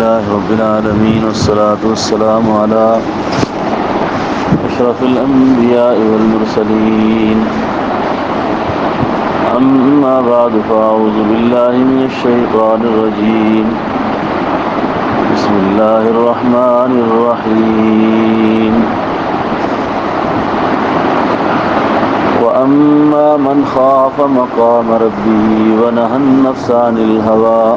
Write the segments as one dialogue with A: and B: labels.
A: لله رب العالمين والصلاة والسلام على أشرف الأنبياء والمرسلين أما بعد فأعوذ بالله من الشيطان الرجيم بسم الله الرحمن الرحيم وأما من خاف مقام ربه ونهى النفس عن الهوى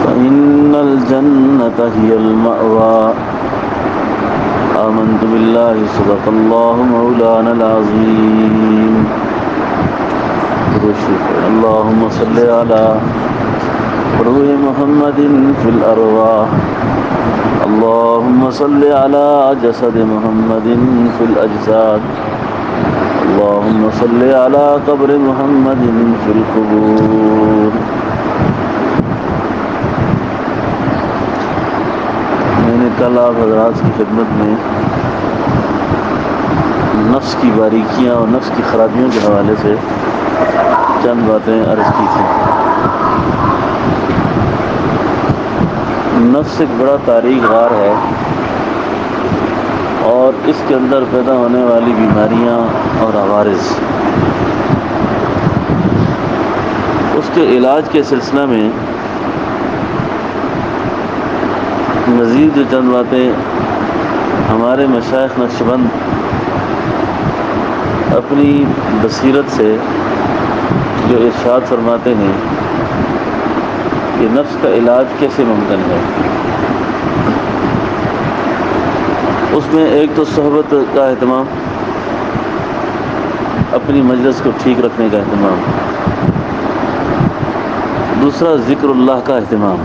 A: فإن الجنة هي المأوى آمنت بالله صدق الله مولانا العظيم اللهم صل على روح محمد في الأرواح اللهم صل على جسد محمد في الأجساد اللهم صل على قبر محمد في القبور. میں نے کل آپ حضرات کی خدمت میں نفس کی باریکیاں اور نفس کی خرابیوں کے حوالے سے چند باتیں عرض کی تھیں. نفس ایک بڑا تاریک غار ہے اور اس کے اندر پیدا ہونے والی بیماریاں اور عوارض، اس کے علاج کے سلسلہ میں مزید جو چند باتیں ہمارے مشائخ نقشبند اپنی بصیرت سے جو ارشاد فرماتے ہیں کہ نفس کا علاج کیسے ممکن ہے. اس میں ایک تو صحبت کا اہتمام، اپنی مجلس کو ٹھیک رکھنے کا اہتمام، دوسرا ذکر اللہ کا اہتمام.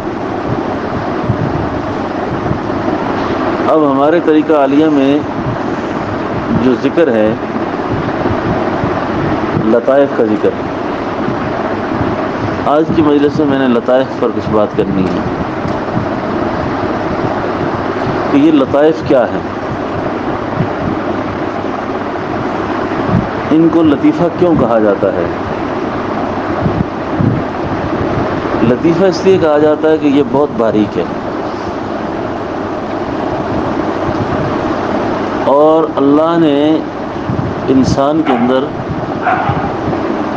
A: اب ہمارے طریقہ عالیہ میں جو ذکر ہے لطائف کا ذکر، آج کی مجلس میں نے لطائف پر کچھ بات کرنی ہے کہ یہ لطائف کیا ہے، ان کو لطیفہ کیوں کہا جاتا ہے. لطیفہ اس لیے کہا جاتا ہے کہ یہ بہت باریک ہے اور اللہ نے انسان کے اندر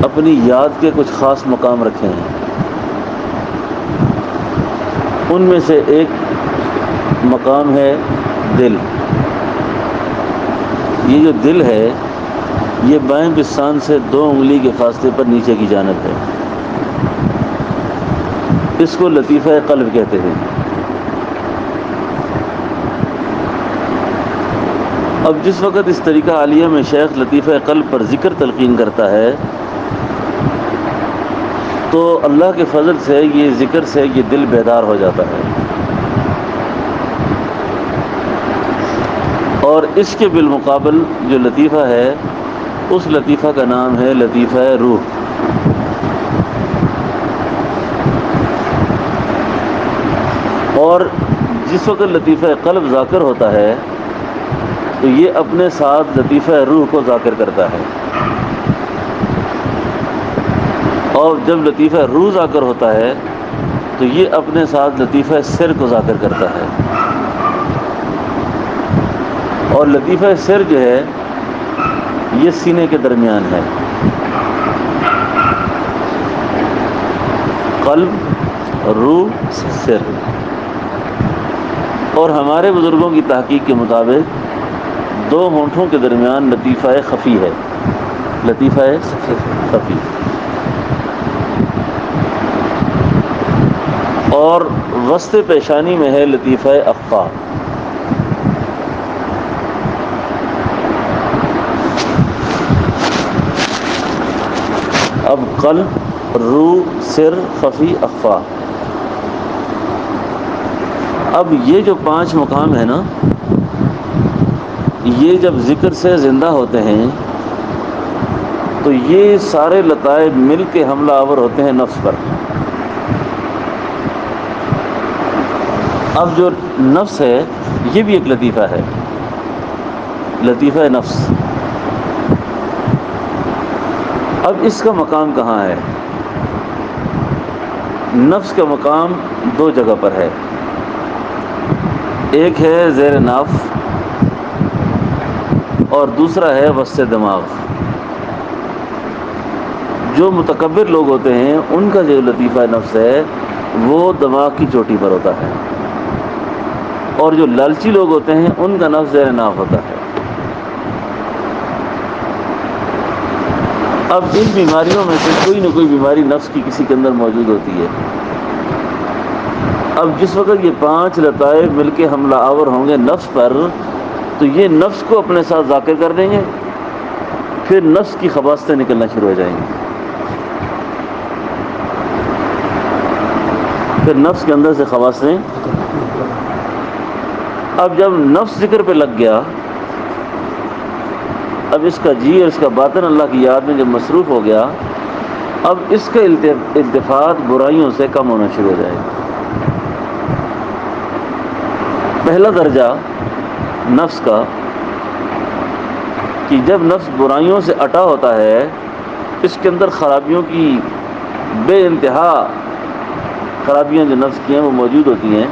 A: اپنی یاد کے کچھ خاص مقام رکھے ہیں. ان میں سے ایک مقام ہے دل. یہ جو دل ہے یہ بائیں پستان سے 2 انگلی کے فاصلے پر نیچے کی جانب ہے. اس کو لطیفہ قلب کہتے ہیں. اب جس وقت اس طریقہ عالیہ میں شیخ لطیفہ قلب پر ذکر تلقین کرتا ہے تو اللہ کے فضل سے یہ ذکر سے یہ دل بیدار ہو جاتا ہے. اور اس کے بالمقابل جو لطیفہ ہے اس لطیفہ کا نام ہے لطیفہ روح. اور جس وقت لطیفہ قلب ذاکر ہوتا ہے تو یہ اپنے ساتھ لطیفہ روح کو ذاکر کرتا ہے، اور جب لطیفہ روح ذاکر ہوتا ہے تو یہ اپنے ساتھ لطیفہ سر کو ذاکر کرتا ہے. اور لطیفہ سر جو ہے یہ سینے کے درمیان ہے. قلب، روح، سر. اور ہمارے بزرگوں کی تحقیق کے مطابق 2 ہونٹوں کے درمیان لطیفہ خفی ہے. لطیفہ خفی. اور وسط پیشانی میں ہے لطیفہ اخفا. اب قلب، روح، سر، خفی، اخفا. اب یہ جو 5 مقام ہیں نا، یہ جب ذکر سے زندہ ہوتے ہیں تو یہ سارے لطائف مل کے حملہ آور ہوتے ہیں نفس پر. اب جو نفس ہے یہ بھی ایک لطیفہ ہے، لطیفہ نفس. اب اس کا مقام کہاں ہے؟ نفس کا مقام دو جگہ پر ہے، ایک ہے زیر ناف اور دوسرا ہے وسط دماغ۔ جو متکبر لوگ ہوتے ہیں ان کا جو لطیفہ نفس ہے وہ دماغ کی چوٹی پر ہوتا ہے، اور جو لالچی لوگ ہوتے ہیں ان کا نفس زیر ناف ہوتا ہے۔ اب ان بیماریوں میں سے کوئی نہ کوئی بیماری نفس کی کسی کے اندر موجود ہوتی ہے۔ اب جس وقت یہ 5 لطائف مل کے حملہ آور ہوں گے نفس پر، تو یہ نفس کو اپنے ساتھ ذاکر کر دیں گے، پھر نفس کی خباثتیں نکلنا شروع ہو جائیں گی، پھر نفس کے اندر سے خباثتیں۔ اب جب نفس ذکر پہ لگ گیا، اب اس کا جی اور اس کا باطن اللہ کی یاد میں جب مصروف ہو گیا، اب اس کا التفات برائیوں سے کم ہونا شروع ہو جائے گا۔ پہلا درجہ نفس کا کہ جب نفس برائیوں سے اٹا ہوتا ہے، اس کے اندر خرابیوں کی بے انتہا خرابیاں جو نفس کی ہیں وہ موجود ہوتی ہیں،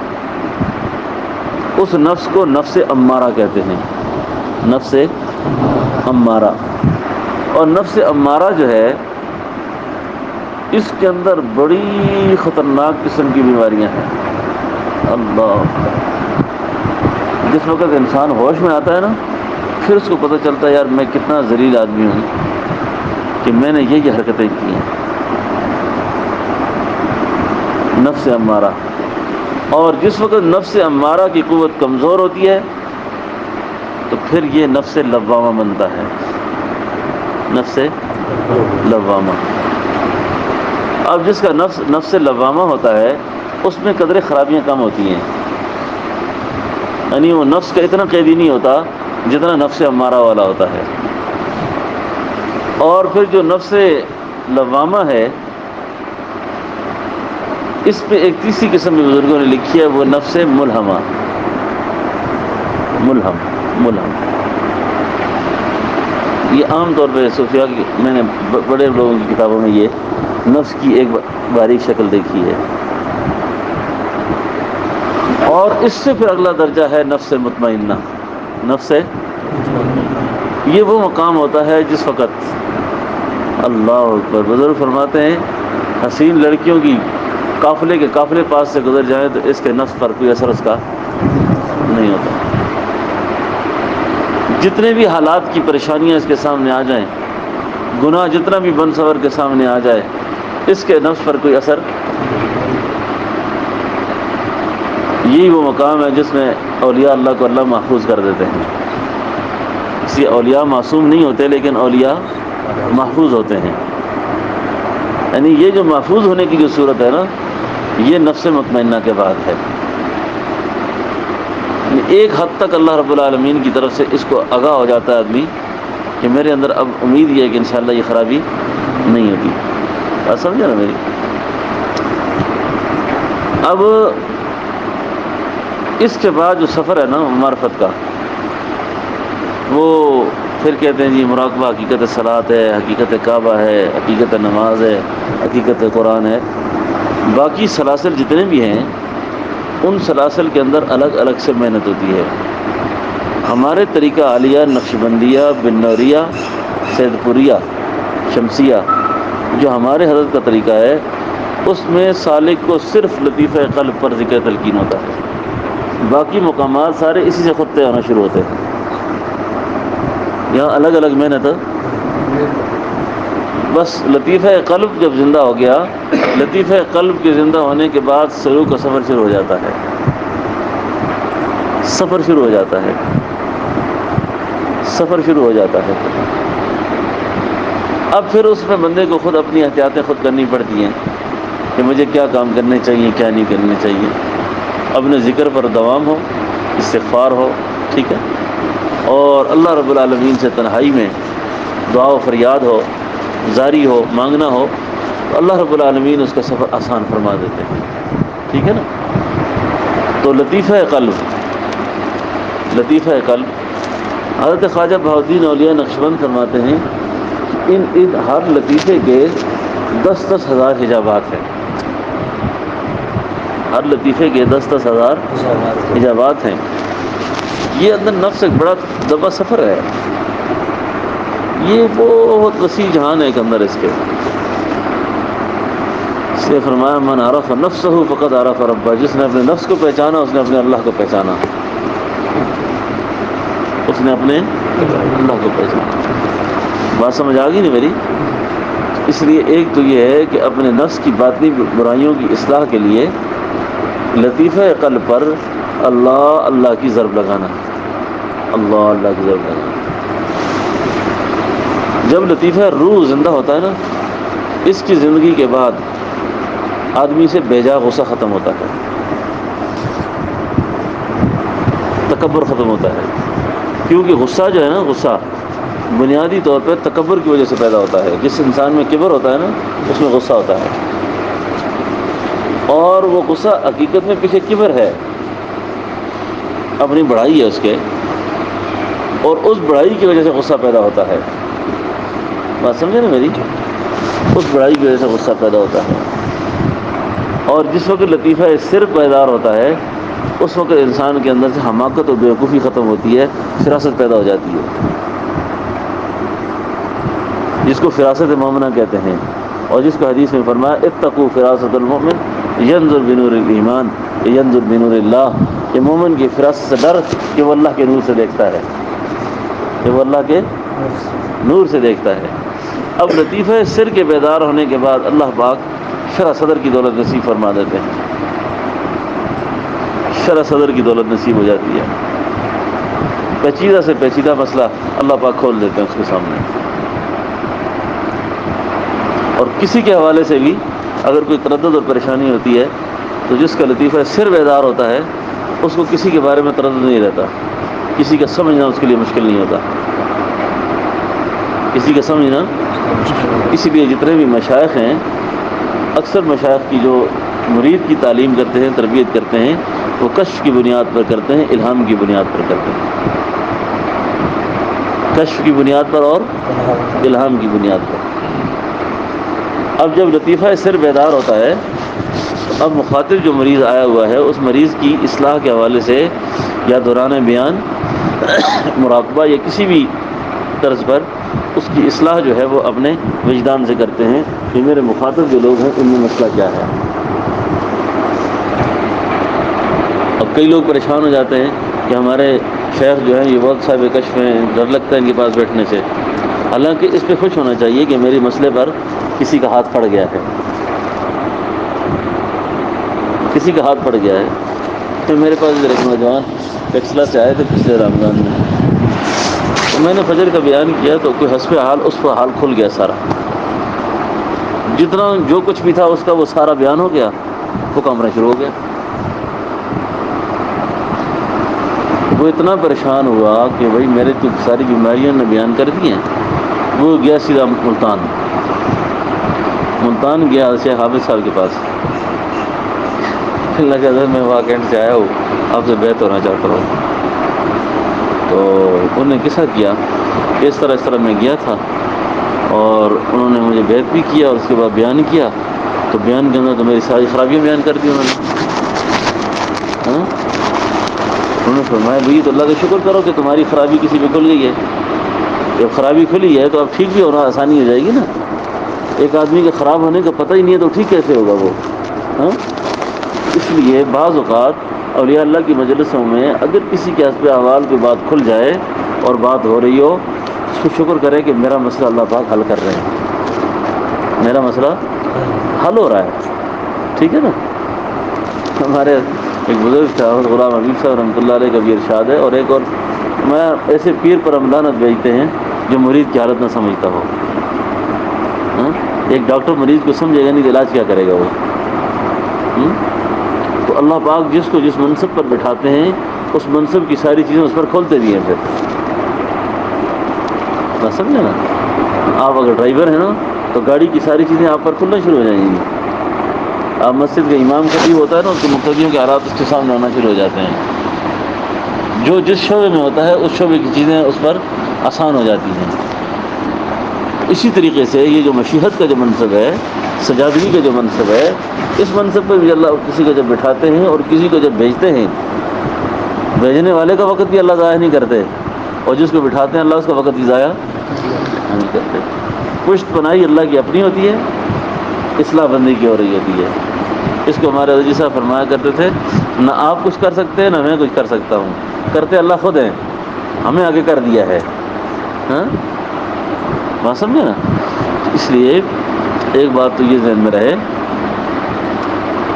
A: اس نفس کو نفس امارہ کہتے ہیں، نفس امارہ۔ اور نفس امارہ جو ہے اس کے اندر بڑی خطرناک قسم کی بیماریاں ہیں۔ اللہ، جس وقت انسان ہوش میں آتا ہے نا، پھر اس کو پتہ چلتا ہے یار میں کتنا ذلیل آدمی ہوں کہ میں نے یہ حرکتیں کی ہیں۔ نفس امارہ، اور جس وقت نفس امارہ کی قوت کمزور ہوتی ہے تو پھر یہ نفس لوامہ بنتا ہے، نفس لوامہ۔ اب جس کا نفس لوامہ ہوتا ہے اس میں قدرے خرابیاں کم ہوتی ہیں، یعنی وہ نفس کا اتنا قیدی نہیں ہوتا جتنا نفس امارہ والا ہوتا ہے۔ اور پھر جو نفس لوامہ ہے اس پہ ایک تیسری قسم کے بزرگوں نے لکھی ہے، وہ نفس ملہمہ، ملہم۔ یہ عام طور پہ صوفیاء کی، میں نے بڑے لوگوں کی کتابوں میں یہ نفس کی ایک باریک شکل دیکھی ہے۔ اور اس سے پھر اگلا درجہ ہے نفس مطمئنہ۔ نفس یہ وہ مقام ہوتا ہے جس وقت اللہ اکبر، بزرگ فرماتے ہیں حسین لڑکیوں کی قافلے کے قافلے پاس سے گزر جائیں تو اس کے نفس پر کوئی اثر اس کا نہیں ہوتا۔ جتنے بھی حالات کی پریشانیاں اس کے سامنے آ جائیں، گناہ جتنا بھی بن سور کے سامنے آ جائے، اس کے نفس پر کوئی اثر۔ یہی وہ مقام ہے جس میں اولیاء اللہ کو اللہ محفوظ کر دیتے ہیں۔ اس لیے اولیاء معصوم نہیں ہوتے لیکن اولیاء محفوظ ہوتے ہیں، یعنی یہ جو محفوظ ہونے کی جو صورت ہے نا، یہ نفس مطمئنہ کے بعد ہے۔ ایک حد تک اللہ رب العالمین کی طرف سے اس کو آگاہ ہو جاتا ہے آدمی کہ میرے اندر اب امید یہ ہے کہ انشاءاللہ یہ خرابی نہیں ہوگی۔ بات سمجھا نا میری؟ اب اس کے بعد جو سفر ہے نا معرفت کا، وہ پھر کہتے ہیں جی مراقبہ حقیقت صلاۃ ہے، حقیقت کعبہ ہے، حقیقت نماز ہے، حقیقت قرآن ہے۔ باقی سلاسل جتنے بھی ہیں ان سلاسل کے اندر الگ الگ سے محنت ہوتی ہے۔ ہمارے طریقہ عالیہ، نقشبندیہ، بنوریہ، سید پوریہ، شمسیہ، جو ہمارے حضرت کا طریقہ ہے، اس میں سالک کو صرف لطیفہ قلب پر ذکر تلقین ہوتا ہے، باقی مقامات سارے اسی سے خود طے ہونا شروع ہوتے ہیں۔ یہاں الگ الگ محنت، بس لطیفہ قلب جب زندہ ہو گیا، لطیفہ قلب کے زندہ ہونے کے بعد سلوک کا سفر شروع ہو جاتا ہے، سفر شروع ہو جاتا ہے، سفر شروع ہو جاتا ہے۔ اب پھر اس میں بندے کو خود اپنی احتیاطیں خود کرنی پڑتی ہیں کہ مجھے کیا کام کرنے چاہیے، کیا نہیں کرنے چاہیے۔ اپنے ذکر پر دوام ہو، استغفار ہو، ٹھیک ہے، اور اللہ رب العالمین سے تنہائی میں دعا و فریاد ہو، زاری ہو، مانگنا ہو، تو اللہ رب العالمین اس کا سفر آسان فرما دیتے ہیں، ٹھیک ہے نا۔ تو لطیفہ قلب، لطیفہ قلب، حضرت خواجہ بہاؤالدین اولیاء نقشبند فرماتے ہیں ان ہر لطیفے کے 10-10 ہزار حجابات ہیں. ہر لطیفے کے 10-10 ہزار حجابات ہیں. یہ اندر نفس ایک بڑا لمبا سفر ہے. یہ بہت وسیع جہان ہے ایک اندر اس کے. اس نے فرمایا من عرف نفسہ فقد عرف ربہ. جس نے اپنے نفس کو پہچانا اس نے اپنے اللہ کو پہچانا. اس نے اپنے اللہ کو پہچانا. بات سمجھ آ گئی نہیں میری؟ اس لیے ایک تو یہ ہے کہ اپنے نفس کی باطنی برائیوں کی اصلاح کے لیے لطیفہ قلب پر اللہ اللہ کی ضرب لگانا. اللہ اللہ کی ضرب لگانا. جب لطیفہ روح زندہ ہوتا ہے نا، اس کی زندگی کے بعد آدمی سے بیجا غصہ ختم ہوتا ہے، تکبر ختم ہوتا ہے. کیونکہ غصہ جو ہے نا، غصہ بنیادی طور پہ تکبر کی وجہ سے پیدا ہوتا ہے. جس انسان میں کبر ہوتا ہے نا، اس میں غصہ ہوتا ہے. اور وہ غصہ حقیقت میں پیچھے کبر ہے، اپنی بڑائی ہے اس کے، اور اس بڑائی کی وجہ سے غصہ پیدا ہوتا ہے. بات سمجھے نا میری؟ اس بڑائی کی وجہ سے غصہ پیدا ہوتا ہے. اور جس وقت لطیفہ سر بیدار ہوتا ہے، اس وقت انسان کے اندر سے حماقت اور بیوقوفی ختم ہوتی ہے، فراست پیدا ہو جاتی ہے، جس کو فراست مومنہ کہتے ہیں. اور جس کو حدیث میں فرمایا اتقوا فراست المؤمن ینظر بنور الایمان ینظر بنور اللہ. کہ مومن کی فراست سے ڈر کہ وہ اللہ کے نور سے دیکھتا ہے، کہ وہ اللہ کے نور سے دیکھتا ہے. اب لطیفہ سر کے بیدار ہونے کے بعد اللہ پاک شرح صدر کی دولت نصیب فرما دیتے ہیں. شرح صدر کی دولت نصیب ہو جاتی ہے. پیچیدہ سے پیچیدہ مسئلہ اللہ پاک کھول دیتے ہیں اس کے سامنے. اور کسی کے حوالے سے بھی اگر کوئی تردد اور پریشانی ہوتی ہے تو جس کا لطیفہ سر بیدار ہوتا ہے اس کو کسی کے بارے میں تردد نہیں رہتا. کسی کا سمجھنا اس کے لیے مشکل نہیں ہوتا. کسی کا سمجھنا. اسی لیے جتنے بھی مشائخ ہیں، اکثر مشائخ کی جو مرید کی تعلیم کرتے ہیں، تربیت کرتے ہیں، وہ کشف کی بنیاد پر کرتے ہیں، الہام کی بنیاد پر کرتے ہیں. کشف کی بنیاد پر اور الہام کی بنیاد پر. اب جب لطیفہ سر بیدار ہوتا ہے تو اب مخاطب جو مریض آیا ہوا ہے اس مریض کی اصلاح کے حوالے سے یا دوران بیان مراقبہ یا کسی بھی طرز پر اس کی اصلاح جو ہے وہ اپنے وجدان سے کرتے ہیں کہ میرے مخاطب جو لوگ ہیں ان میں مسئلہ کیا ہے. اب کئی لوگ پریشان ہو جاتے ہیں کہ ہمارے شیخ جو ہیں یہ بہت صاحب کشف ہیں، ڈر لگتا ہے ان کے پاس بیٹھنے سے. حالانکہ اس پہ خوش ہونا چاہیے کہ میرے مسئلے پر کسی کا ہاتھ پڑ گیا ہے، کسی کا ہاتھ پڑ گیا ہے. تو میرے پاس ایک نوجوان ٹیکسلا سے آئے تھے پچھلے رمضان میں، تو میں نے فجر کا بیان کیا تو کوئی حسب حال اس پر حال کھل گیا سارا. جتنا جو کچھ بھی تھا اس کا وہ سارا بیان ہو گیا، وہ کمرہ شروع ہو گیا. وہ اتنا پریشان ہوا کہ بھائی میرے تو ساری بیماریاں نے بیان کر دی ہیں. وہ گیا سیدھا ملتان گیا شیخ حافظ صاحب کے پاس. اللہ کے حضرت میں واقعات سے آیا ہوں، آپ سے بیعت ہونا چاہتا ہوں. تو انہوں نے قصہ کیا کہ اس طرح میں گیا تھا اور انہوں نے مجھے بیعت بھی کیا اور اس کے بعد بیان کیا. تو بیان کے اندر تو میری ساری خرابیاں بیان کر دی انہوں نے. انہوں نے فرمایا بھائی تو اللہ کا شکر کرو کہ تمہاری خرابی کسی پہ کھل گئی ہے. جب خرابی کھلی ہے تو اب ٹھیک بھی ہونا آسانی ہو جائے گی نا. ایک آدمی کے خراب ہونے کا پتہ ہی نہیں ہے تو ٹھیک کیسے ہوگا وہ؟ اس لیے بعض اوقات اولیاء اللہ کی مجلسوں میں اگر کسی کے حسب احوال پہ بات کھل جائے اور بات ہو رہی ہو، اس کو شکر کرے کہ میرا مسئلہ اللہ پاک حل کر رہے ہیں، میرا مسئلہ حل ہو رہا ہے. ٹھیک ہے نا. ہمارے ایک بزرگ تھا غلام حبیب صاحب رحمۃ اللہ علیہ کا بھی ارشاد ہے، اور ایک اور میں ایسے پیر پر رمضانت بھیجتے ہیں جو مریض کی حالت نہ سمجھتا ہو. ایک ڈاکٹر مریض کو سمجھے گا نہیں تو علاج کیا کرے گا وہ. تو اللہ پاک جس کو جس منصب پر بٹھاتے ہیں اس منصب کی ساری چیزیں اس پر کھولتے بھی ہیں. پھر نہ سمجھے نا. آپ اگر ڈرائیور ہیں نا تو گاڑی کی ساری چیزیں آپ پر کھلنا شروع ہو جائیں گی. آپ مسجد کا امام خطیب ہوتا ہے نا، اس کے مقتدیوں کے حالات اس کے سامنے آنا شروع ہو جاتے ہیں. جو جس شعبے میں ہوتا ہے اس شعبے کی چیزیں اس پر آسان ہو جاتی ہیں. اسی طریقے سے یہ جو مشیحت کا جو منصب ہے، سجادگی کا جو منصب ہے، اس منصب پہ بھی اللہ کسی کو جب بٹھاتے ہیں اور کسی کو جب بھیجتے ہیں، بھیجنے والے کا وقت بھی اللہ ضائع نہیں کرتے، اور جس کو بٹھاتے ہیں اللہ اس کا وقت بھی ضائع نہیں کرتے۔ پشت پناہی اللہ کی اپنی ہوتی ہے، اصلاح بندی کی ہو رہی ہوتی ہے۔ اس کو ہمارے حضرت صاحب فرمایا کرتے تھے، نہ آپ کچھ کر سکتے ہیں نہ میں کچھ کر سکتا ہوں، کرتے اللہ خود ہیں، ہمیں آگے کر دیا ہے۔ ہاں بات سمجھے نا؟ اس لیے ایک بات تو یہ ذہن میں رہے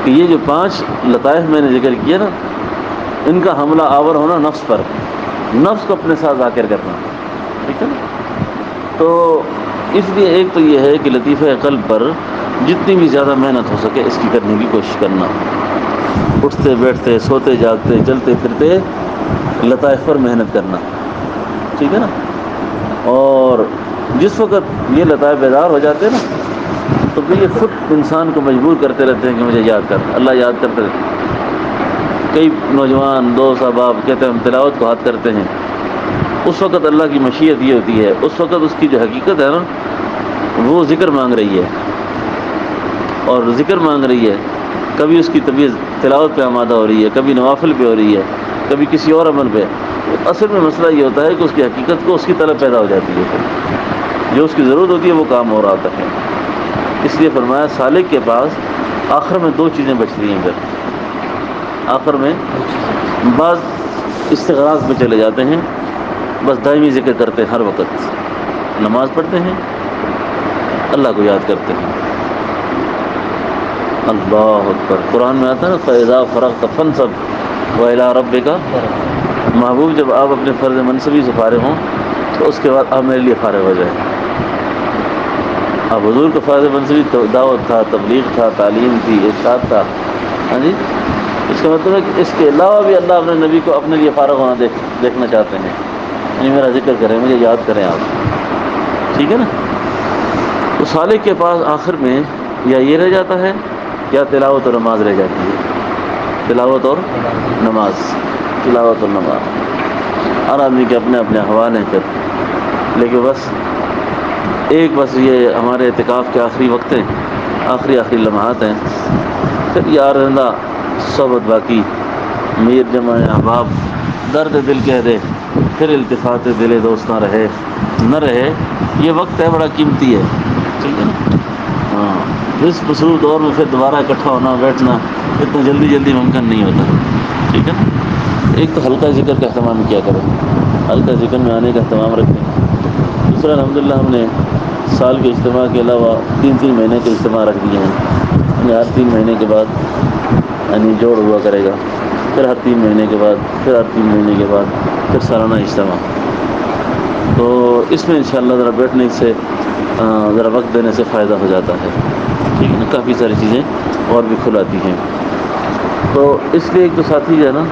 A: کہ یہ جو 5 لطائف میں نے ذکر کیا نا، ان کا حملہ آور ہونا نفس پر، نفس کو اپنے ساتھ ذاکر کرنا، ٹھیک ہے نا؟ تو اس لیے ایک تو یہ ہے کہ لطیفہ قلب پر جتنی بھی زیادہ محنت ہو سکے اس کی کرنے کی کوشش کرنا، اٹھتے بیٹھتے سوتے جاگتے چلتے پھرتے لطائف پر محنت کرنا، ٹھیک ہے نا؟ اور جس وقت یہ لطائف بیدار ہو جاتے ہیں نا، تو پھر یہ خود انسان کو مجبور کرتے رہتے ہیں کہ مجھے یاد کر، اللہ یاد کرتے رہتے ہیں۔ کئی نوجوان دوست احباب کہتے ہیں ہم تلاوت کو ہاتھ کرتے ہیں، اس وقت اللہ کی مشیت یہ ہوتی ہے، اس وقت اس کی جو حقیقت ہے نا وہ ذکر مانگ رہی ہے، اور ذکر مانگ رہی ہے، کبھی اس کی طبیعت تلاوت پہ آمادہ ہو رہی ہے، کبھی نوافل پہ ہو رہی ہے، کبھی کسی اور عمل پہ۔ اصل میں مسئلہ یہ ہوتا ہے کہ اس کی حقیقت کو اس کی طلب پیدا ہو جاتی ہے، جو اس کی ضرورت ہوتی ہے وہ کام ہو رہا ہوتا ہے۔ اس لیے فرمایا سالک کے پاس آخر میں 2 چیزیں بچتی ہیں، پھر آخر میں بعض استغراق پہ چلے جاتے ہیں، بس دائمی ذکر کرتے ہیں، ہر وقت نماز پڑھتے ہیں، اللہ کو یاد کرتے ہیں، اللہ اکبر۔ قرآن میں آتا ہے نا فَإِذَا فَرَغْتَ فَانْصَبْ وَإِلَىٰ رَبِّكَ، محبوب جب آپ اپنے فرض منصبی سے فارغ ہوں تو اس کے بعد آپ میرے لیے فارغ ہو جائیں۔ اب حضور کا فرض منصبی دعوت تھا، تبلیغ تھا، تعلیم تھی، ارشاد تھا، ہاں جی، اس کا مطلب ہے کہ اس کے علاوہ بھی اللہ اپنے نبی کو اپنے لیے فارغ ہونا دیکھنا چاہتے ہیں، یعنی میرا ذکر کریں، مجھے یاد کریں آپ، ٹھیک ہے نا؟ تو سالک کے پاس آخر میں یا یہ رہ جاتا ہے یا تلاوت اور نماز رہ جاتی ہے، تلاوت اور نماز، تلاوت اور نماز، ہر آدمی کے اپنے اپنے احوال ہیں پھر، لیکن بس یہ ہمارے اعتکاف کے آخری وقت ہیں، آخری لمحات ہیں، پھر یار رندہ صحبت باقی، میر جمع احباب، درد دل کہہ دے، پھر التفات دل دوست نہ رہے، یہ وقت ہے بڑا قیمتی ہے، ٹھیک ہے نا؟ ہاں، اس مصروف دور میں پھر دوبارہ اکٹھا ہونا بیٹھنا اتنا جلدی ممکن نہیں ہوتا، ٹھیک ہے نا؟ ایک تو ہلکا ذکر کا اہتمام کیا کریں، ہلکا ذکر میں آنے کا اہتمام رکھیں۔ دوسرا الحمدللہ ہم نے سال کے اجتماع کے علاوہ 3 مہینے کے اجتماع رکھ دیے ہیں، یعنی ہر 3 مہینے کے بعد یعنی جوڑ ہوا کرے گا، پھر ہر 3 مہینے کے بعد، پھر ہر 3 مہینے کے بعد، پھر سالانہ اجتماع۔ تو اس میں انشاءاللہ ذرا بیٹھنے سے ذرا وقت دینے سے فائدہ ہو جاتا ہے، ٹھیک ہے نا؟ کافی ساری چیزیں اور بھی کھلاتی ہیں۔ تو اس لیے ایک تو ساتھی جو ہے نا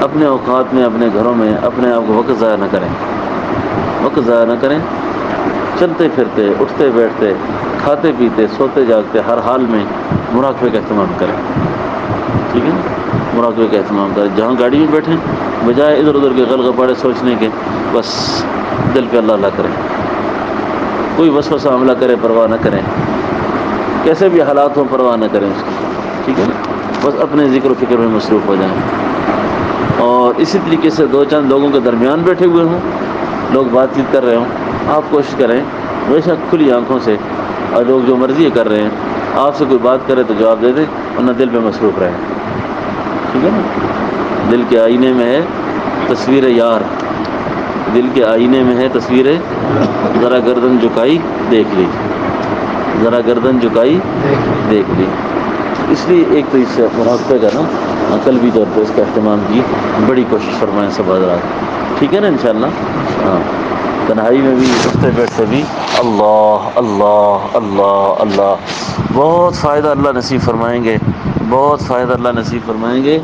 A: اپنے اوقات میں، اپنے گھروں میں اپنے آپ کو وقت ضائع نہ کریں، چلتے پھرتے اٹھتے بیٹھتے کھاتے پیتے سوتے جاگتے ہر حال میں مراقبے کا اہتمام کریں، ٹھیک ہے نا؟ مراقبے کا اہتمام کریں، جہاں گاڑی میں بیٹھیں بجائے ادھر ادھر کے غلغباڑے سوچنے کے، بس دل پہ اللہ کریں، کوئی وسوسہ حملہ کرے پرواہ نہ کریں، کیسے بھی حالات ہوں پرواہ نہ کریں اس کی، ٹھیک ہے نا؟ بس اپنے ذکر و فکر میں مصروف ہو جائیں، اور اسی طریقے سے 2 لوگوں کے درمیان بیٹھے ہوئے ہوں، لوگ بات چیت کر رہے ہوں، آپ کوشش کریں بے شک کھلی آنکھوں سے، اور لوگ جو مرضی کر رہے ہیں آپ سے کوئی بات کرے تو جواب دے دیں، ورنہ دل پہ مصروف رہیں، ٹھیک ہے نا؟ دل کے آئینے میں ہے تصویر یار، دل کے آئینے میں ہے تصویر، ذرا گردن جھکائی دیکھ لی، ذرا گردن جھکائی دیکھ لی۔ اس لیے ایک تو اس سے مراقبے کا نا قلبی طور پر اس کا اہتمام کی بڑی کوشش فرمائیں سب حضرات، ٹھیک ہے نا؟ انشاءاللہ ہاں، تنہائی میں بھی اٹھتے بیٹھتے بھی اللہ اللہ اللہ اللہ، بہت فائدہ اللہ نصیب فرمائیں گے، بہت فائدہ اللہ نصیب فرمائیں گے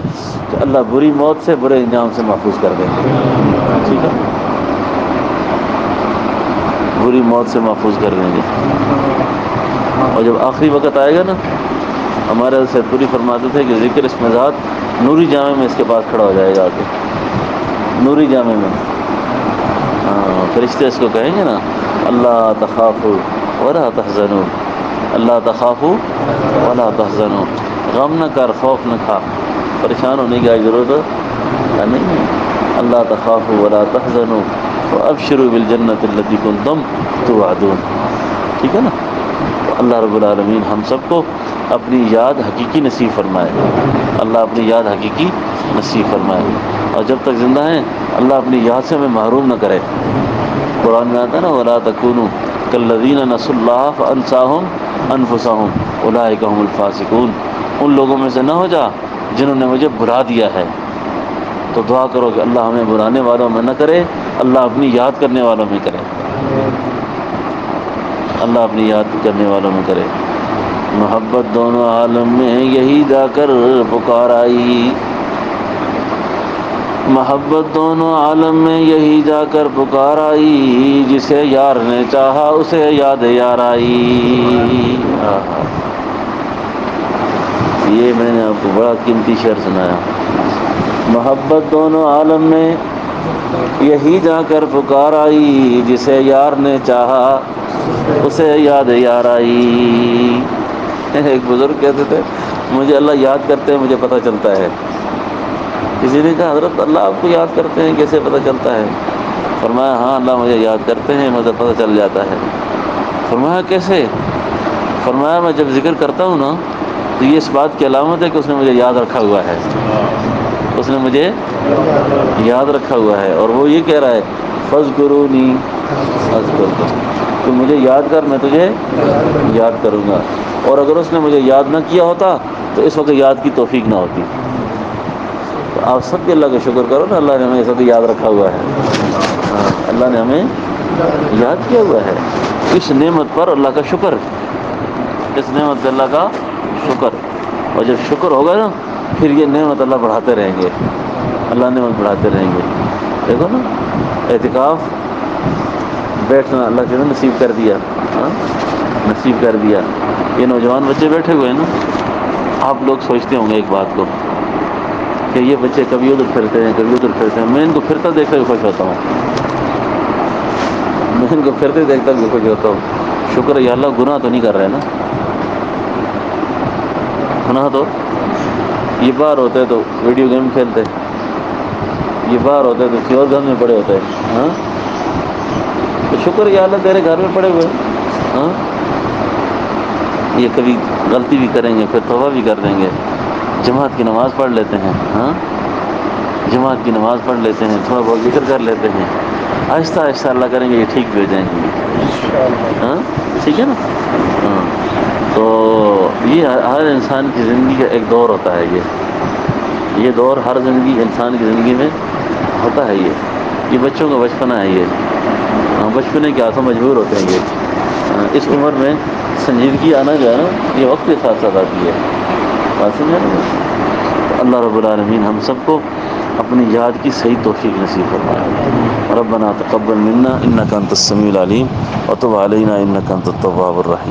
A: کہ اللہ بری موت سے برے انجام سے محفوظ کر دیں گے، ٹھیک ہے؟ بری موت سے محفوظ کر دیں گے۔ اور جب آخری وقت آئے گا نا، ہمارے سید پوری فرماتے تھے کہ ذکر اس مزاد نوری جامع میں اس کے پاس کھڑا ہو جائے گا، آ کے نوری جامع میں، فرشتے اس کو کہیں گے نا اللہ تخافوا ولا تحزنوا، اللہ تخافوا ولا تحزنوا، غم نہ کر، خوف نہ کھا، پریشان ہونے کی ضرورت نہیں ہے. اللہ تخافوا ولا تحزنوا وابشروا بالجنۃ التي كنتم توعدون. ٹھیک ہے نا. تو اللہ رب العالمین ہم سب کو اپنی یاد حقیقی نصیب فرمائے، اللہ اپنی یاد حقیقی نصیب فرمائے، اور جب تک زندہ ہیں اللہ اپنی یاد سے ہمیں محروم نہ کرے. قرآن میں آتا ہے نا وَلَا تَكُونُوا كَالَّذِينَ نَسُوا اللَّهَ فَأَنسَاهُمْ أَنفُسَهُمْ أُولَٰئِكَ هُمُ الْفَاسِقُونَ. ان لوگوں میں سے نہ ہو جا جنہوں نے مجھے بھلا دیا ہے. تو دعا کرو کہ اللہ ہمیں بلانے والوں میں نہ کرے، اللہ اپنی یاد کرنے والوں میں کرے، اللہ اپنی یاد کرنے والوں میں کرے. محبت دونوں عالم میں یہی جا کر پکار آئی، محبت دونوں عالم میں یہی جا کر پکار آئی، جسے یار نے چاہا اسے یاد یار آئی. یہ میں نے آپ کو بڑا قیمتی شعر سنایا. محبت دونوں عالم میں یہی جا کر پکار آئی، جسے یار نے چاہا اسے یاد یار آئی. ایک بزرگ کہتے تھے مجھے اللہ یاد کرتے ہیں مجھے پتہ چلتا ہے. کسی نے کہا حضرت اللہ آپ کو یاد کرتے ہیں کیسے پتہ چلتا ہے؟ فرمایا ہاں اللہ مجھے یاد کرتے ہیں مجھے پتہ چل جاتا ہے. فرمایا کیسے؟ فرمایا میں جب ذکر کرتا ہوں نا تو یہ اس بات کی علامت ہے کہ اس نے مجھے یاد رکھا ہوا ہے، اس نے مجھے یاد رکھا ہوا ہے. اور وہ یہ کہہ رہا ہے فاذکرونی اذکرکم، تو مجھے یاد کر میں تجھے یاد کروں گا. اور اگر اس نے مجھے یاد نہ کیا ہوتا تو اس وقت یاد کی توفیق نہ ہوتی. تو آپ سب کے اللہ کا شکر کرو نا، اللہ نے ہمیں اس وقت یاد رکھا ہوا ہے. ہاں اللہ نے ہمیں یاد کیا ہوا ہے. اس نعمت پر اللہ کا شکر، اس نعمت پہ اللہ کا شکر. اور جب شکر ہوگا نا پھر یہ نعمت اللہ بڑھاتے رہیں گے، اللہ نعمت بڑھاتے رہیں گے. دیکھو نا اعتکاف بیٹھنا اللہ کے نصیب کر دیا، ہاں نصیب کر دیا. یہ نوجوان بچے بیٹھے ہوئے ہیں نا، آپ لوگ سوچتے ہوں گے ایک بات کو کہ یہ بچے کبھی ادھر پھرتے ہیں کبھی ادھر پھرتے ہیں. میں ان کو پھرتا دیکھ کر خوش ہوتا ہوں، میں ان کو پھرتے دیکھتا بھی خوش ہوتا ہوں. شکر ہے یا اللہ گناہ تو نہیں کر رہے نا. گناہ تو یہ باہر ہوتے تو ویڈیو گیم کھیلتے، یہ باہر ہوتے تو کسی اور گھر میں پڑے ہوتے. ہاں تو شکر یا اللہ تیرے گھر میں پڑے ہوئے. ہاں یہ کبھی غلطی بھی کریں گے پھر توبہ بھی کر دیں گے، جماعت کی نماز پڑھ لیتے ہیں. ہاں جماعت کی نماز پڑھ لیتے ہیں، تھوڑا بہت ذکر کر لیتے ہیں. آہستہ آہستہ اللہ کریں گے یہ ٹھیک بھی ہو جائیں گے. ہاں ٹھیک ہے نا. ہاں تو یہ ہر انسان کی زندگی کا ایک دور ہوتا ہے. یہ دور ہر زندگی انسان کی زندگی میں ہوتا ہے. یہ بچوں کا بچپنا ہے. یہ بچپنے کے ہاتھوں مجبور ہوتے ہیں. یہ اس عمر میں سنجیدگی آنا جو ہے نا یہ وقت کے ساتھ ساتھ آتی ہے. بات سمجھا نا. اللہ رب العالمین ہم سب کو اپنی یاد کی صحیح توفیق نصیب فرمائے. ربنا تقبل منا انک انت السمیع العلیم وتب علینا انک انت التواب الرحیم.